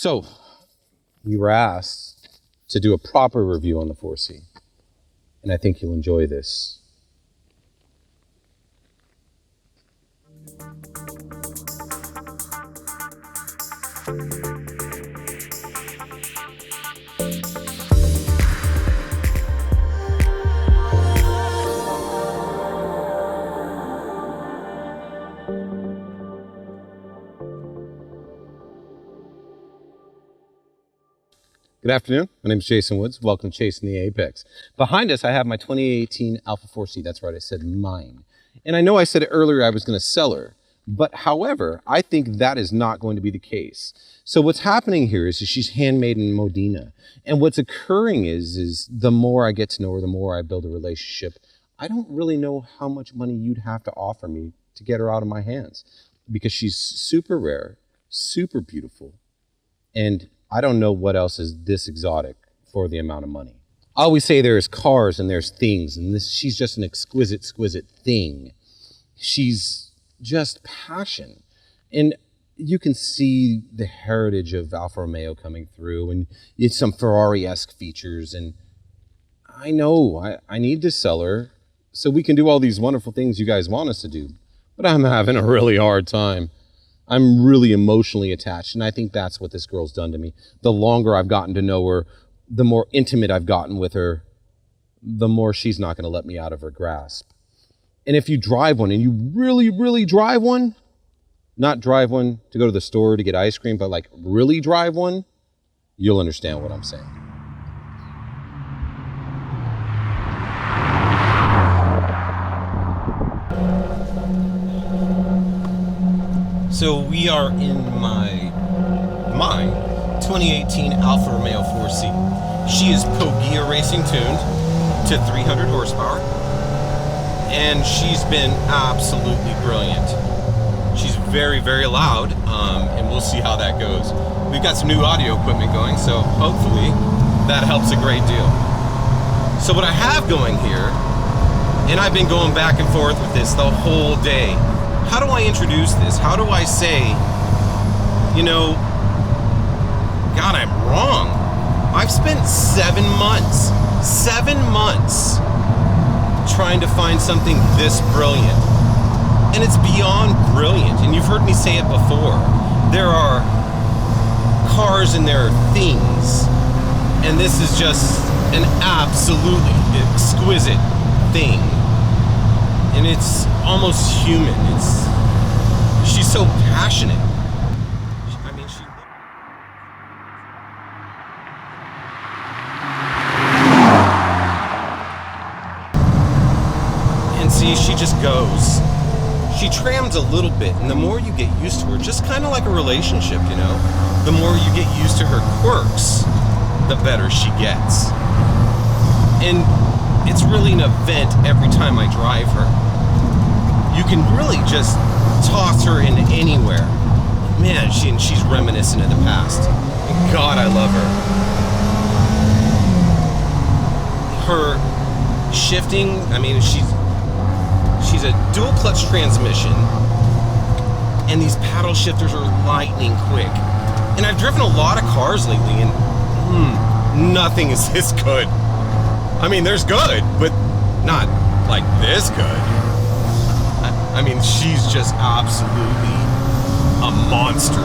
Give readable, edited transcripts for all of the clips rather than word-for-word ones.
So, we were asked to do a proper review on the 4C, and I think you'll enjoy this. Good afternoon. My name is Jason Woods. Welcome to Chasing the Apex. Behind us, I have my 2018 Alfa 4C. That's right, I said mine. And I know I said earlier I was going to sell her, but however, I think that is not going to be the case. So what's happening here is she's handmade in Modena. And what's occurring is the more I get to know her, the more I build a relationship. I don't really know how much money you'd have to offer me to get her out of my hands, because she's super rare, super beautiful, and I don't know what else is this exotic for the amount of money. I always say there's cars and there's things, and she's just an exquisite thing. She's just passion. And you can see the heritage of Alfa Romeo coming through, and it's some Ferrari-esque features. And I know I need to sell her so we can do all these wonderful things you guys want us to do. But I'm having a really hard time. I'm really emotionally attached, and I think that's what this girl's done to me. The longer I've gotten to know her, the more intimate I've gotten with her, the more she's not going to let me out of her grasp. And if you drive one, and you really drive one, not drive one to go to the store to get ice cream, but like really drive one, you'll understand what I'm saying. So we are in my 2018 Alfa Romeo 4C. She is Pogea Racing tuned to 300 horsepower, and she's been absolutely brilliant. She's very loud, and we'll see how that goes. We've got some new audio equipment going, so hopefully that helps a great deal. So what I have going here, and I've been going back and forth with this the whole day. How do I introduce this? How do I say, you know, God, I'm wrong. I've spent 7 months trying to find something this brilliant. And it's beyond brilliant. And you've heard me say it before. There are cars and there are things. And this is just an absolutely exquisite thing. And it's almost human. She's so passionate. I mean, and see, she just goes. She trams a little bit, and the more you get used to her, just kind of like a relationship, you know? The more you get used to her quirks, the better she gets. And it's really an event every time I drive her. You can really just toss her into anywhere. Man, she's reminiscent of the past. And God, I love her. Her shifting, I mean, she's a dual clutch transmission, and these paddle shifters are lightning quick. And I've driven a lot of cars lately, and nothing is this good. I mean, there's good, but not like this good. I mean, she's just absolutely a monster.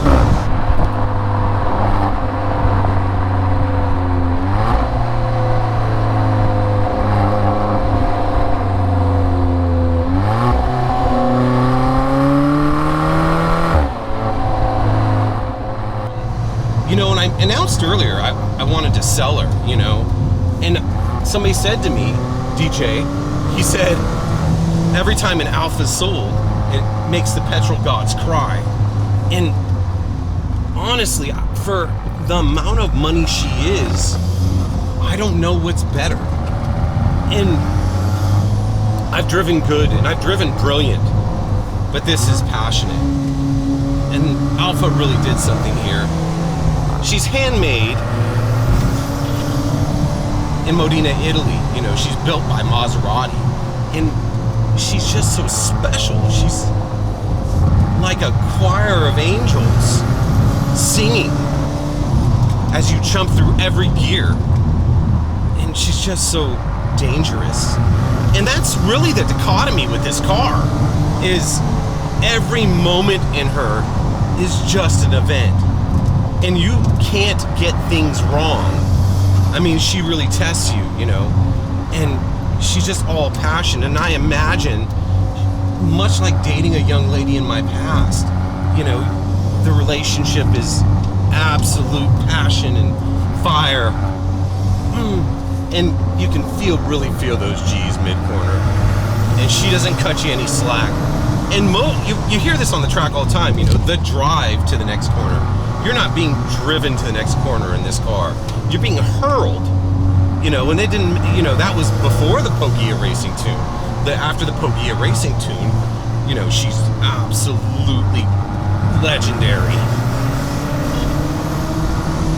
You know, and I announced earlier I wanted to sell her, you know, and somebody said to me, DJ, he said, every time an Alfa's sold, it makes the petrol gods cry. And honestly, for the amount of money she is, I don't know what's better. And I've driven good and I've driven brilliant, but this is passionate. And Alfa really did something here. She's handmade in Modena, Italy. You know, she's built by Maserati. And she's just so special. She's like a choir of angels singing. as you jump through every gear. And she's just so dangerous. And that's really the dichotomy with this car, is every moment in her is just an event. And you can't get things wrong. I mean, she really tests you, you know, and she's just all passion. And I imagine, much like dating a young lady in my past, you know, the relationship is absolute passion and fire. And you can really feel those G's mid-corner. And she doesn't cut you any slack. And you hear this on the track all the time, you know, the drive to the next corner. You're not being driven to the next corner in this car. You're being hurled, you know, and they didn't, you know, that was before the Pogea Racing tune. After the Pogea Racing tune, you know, she's absolutely legendary.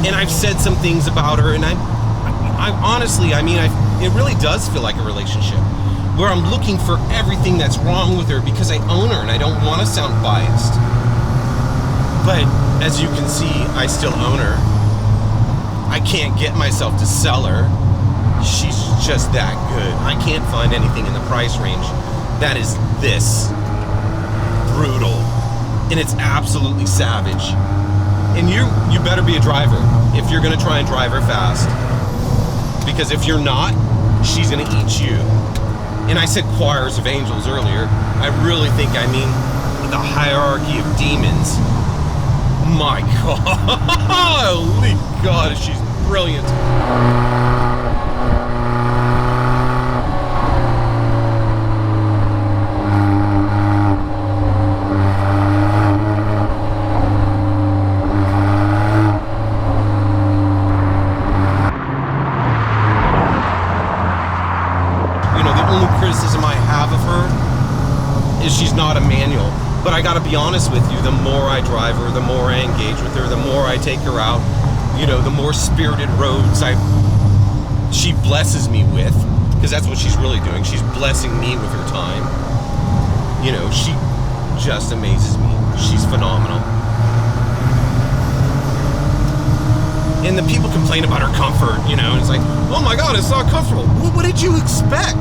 And I've said some things about her, and I honestly, I mean, it really does feel like a relationship where I'm looking for everything that's wrong with her because I own her and I don't want to sound biased. But as you can see, I still own her. I can't get myself to sell her. She's just that good. I can't find anything in the price range that is this brutal. And it's absolutely savage. And you better be a driver if you're gonna try and drive her fast. Because if you're not, she's gonna eat you. And I said choirs of angels earlier. I really think I mean the hierarchy of demons. My God, holy God, she's brilliant. Criticism I have of her is she's not a manual. But I gotta be honest with you, the more I drive her, the more I engage with her, the more I take her out, you know, the more spirited roads she blesses me with, because that's what she's really doing. She's blessing me with her time. You know, she just amazes me. She's phenomenal. And the people complain about her comfort, you know, and it's like, oh my God, it's not comfortable. Well, what did you expect?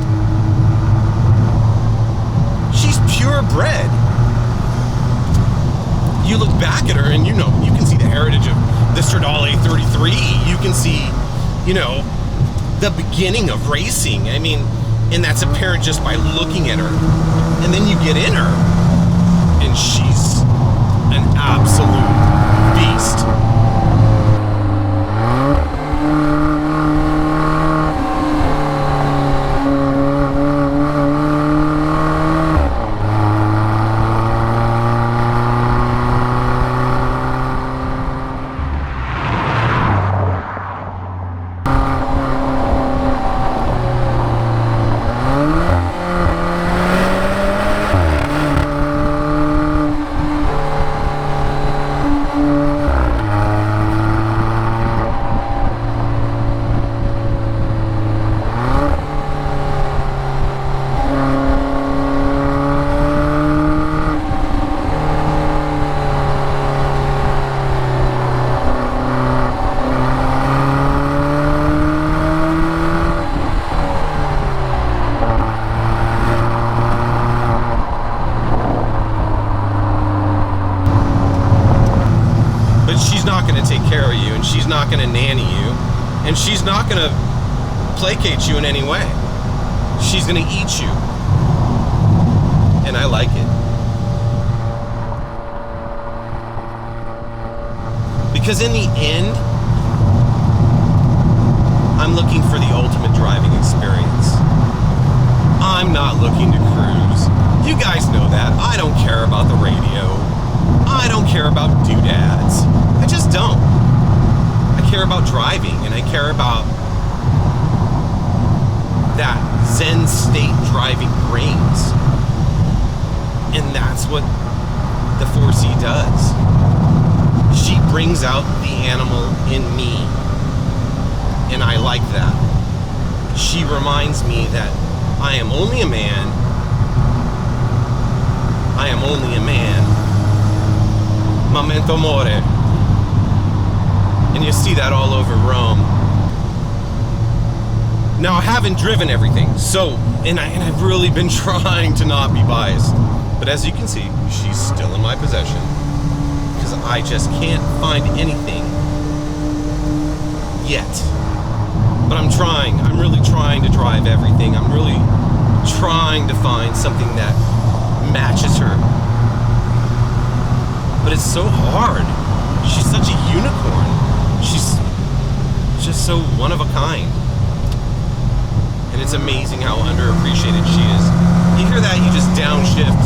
She's purebred. You look back at her and you know, you can see the heritage of the Stradale 33. You can see, you know, the beginning of racing. I mean, and that's apparent just by looking at her. And then you get in her and she's an absolute beast. She's not going to nanny you, and she's not going to placate you in any way. She's going to eat you, and I like it. Because in the end, I'm looking for the ultimate driving experience. I'm not looking to cruise. You guys know that. I don't care about the radio. I don't care about doodads. I just don't. I care about driving, and I care about that Zen state driving brings. And that's what the 4C does. She brings out the animal in me, and I like that. She reminds me that I am only a man. I am only a man. Memento mori. And You see that all over Rome. Now, I haven't driven everything, so, and I've really been trying to not be biased. But as you can see, she's still in my possession, because I just can't find anything yet. But I'm trying. I'm really trying to drive everything. I'm really trying to find something that matches her. But it's so hard. She's such a unicorn. She's just so one of a kind. And it's amazing how underappreciated she is. You hear that, you just downshift,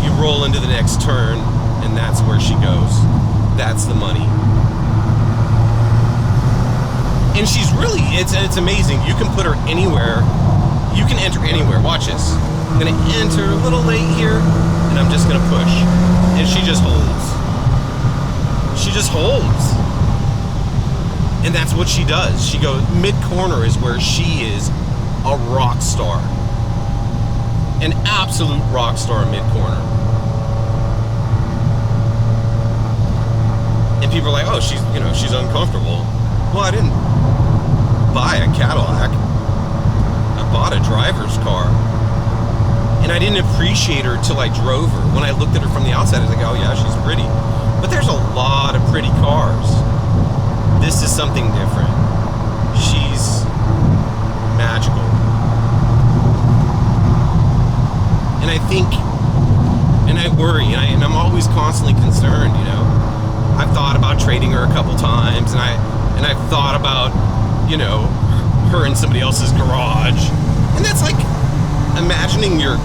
you roll into the next turn, and that's where she goes. That's the money. And she's really, it's amazing. You can put her anywhere. You can enter anywhere. Watch this. I'm gonna enter a little late here, and I'm just gonna push. And she just holds. She just holds. And that's what she does. She goes, mid-corner is where she is a rock star. An absolute rock star mid-corner. And people are like, oh, she's uncomfortable. Well, I didn't buy a Cadillac. I bought a driver's car. And I didn't appreciate her till I drove her. When I looked at her from the outside, I was like, oh yeah, she's pretty. But there's a lot of pretty cars. This is something different. She's magical. And I think, and I worry, and I'm always constantly concerned, you know. I've thought about trading her a couple times, and I've thought about, you know, her in somebody else's garage. And that's like imagining your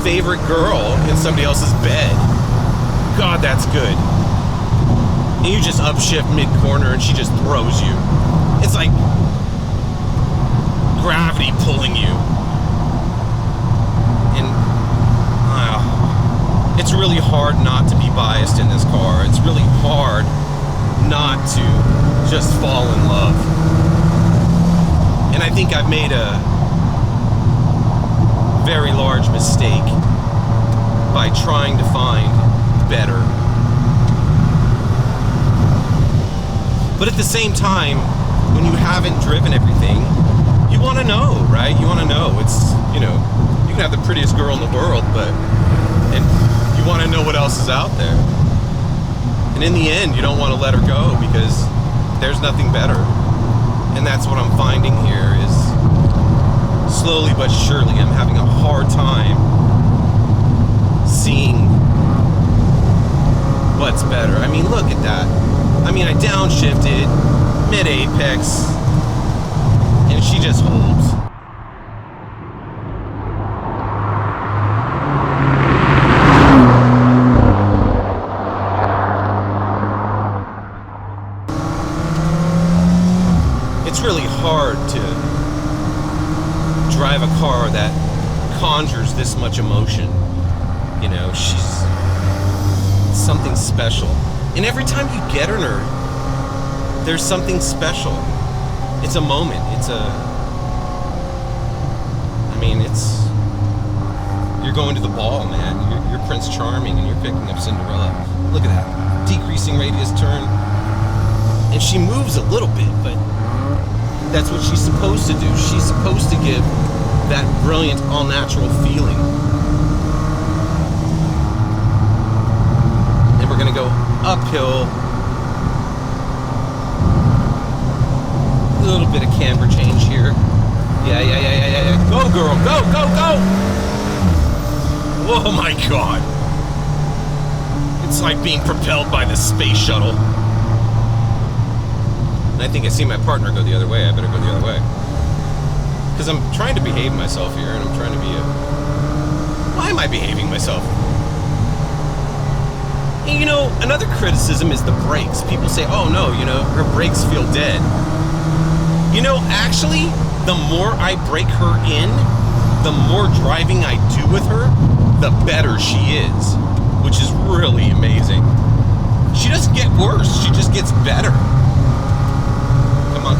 favorite girl in somebody else's bed. God, that's good. And you just upshift mid-corner and she just throws you. It's like gravity pulling you. And it's really hard not to be biased in this car. It's really hard not to just fall in love. And I think I've made a very large mistake by trying to find better. But at the same time, when you haven't driven everything, you want to know, right? You want to know. It's, you know, you can have the prettiest girl in the world, and you want to know what else is out there. And in the end, you don't want to let her go because there's nothing better. And that's what I'm finding here is slowly but surely I'm having a hard time seeing what's better. I mean, look at that. I mean, I downshifted mid-apex, and she just holds. It's really hard to drive a car that conjures this much emotion. You know, she's something special. And every time you get in her, there's something special. It's a moment. You're going to the ball, man. You're Prince Charming and you're picking up Cinderella. Look at that. Decreasing radius turn. And she moves a little bit, but that's what she's supposed to do. She's supposed to give that brilliant, all-natural feeling. And we're gonna go uphill. A little bit of camber change here. Yeah. Go, girl, go. Oh my God. It's like being propelled by the space shuttle. And I think I see my partner go the other way. I better go the other way. Because I'm trying to behave myself here, and I'm trying to be Why am I behaving myself? And you know, another criticism is the brakes. People say, oh no, you know, her brakes feel dead. You know, actually, the more I break her in, the more driving I do with her, the better she is. Which is really amazing. She doesn't get worse, she just gets better. Come on.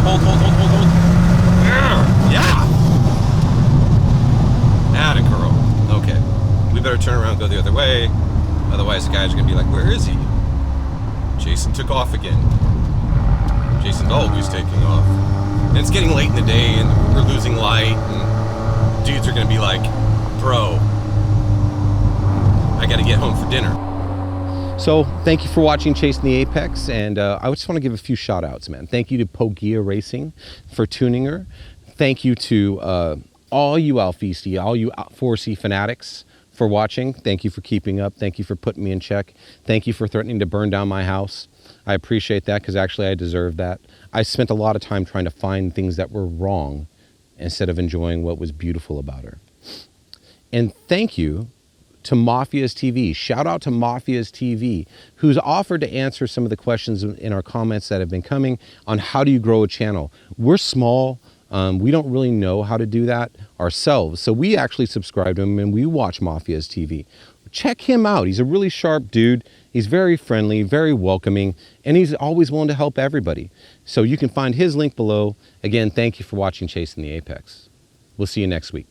Hold. Yeah. Atta girl. Okay. We better turn around and go the other way. Otherwise the guys are gonna be like, where is he? Jason Jason took off again. Jason's always taking off. And it's getting late in the day, and we're losing light, and dudes are going to be like, bro, I got to get home for dinner. So thank you for watching Chasing the Apex, and I just want to give a few shout outs, man. Thank you to Pogea Racing for tuning her. Thank you to all you Alfisti, all you 4C fanatics for watching. Thank you for keeping up. Thank you for putting me in check. Thank you for threatening to burn down my house. I appreciate that, because actually I deserve that. I spent a lot of time trying to find things that were wrong instead of enjoying what was beautiful about her. And thank you to Mafia's TV. Shout out to Mafia's TV, who's offered to answer some of the questions in our comments that have been coming on how do you grow a channel. We're small. We don't really know how to do that ourselves. So we actually subscribe to him and we watch Mafia's TV. Check him out. He's a really sharp dude. He's very friendly, very welcoming, and he's always willing to help everybody. So you can find his link below. Again, thank you for watching Chasing the Apex. We'll see you next week.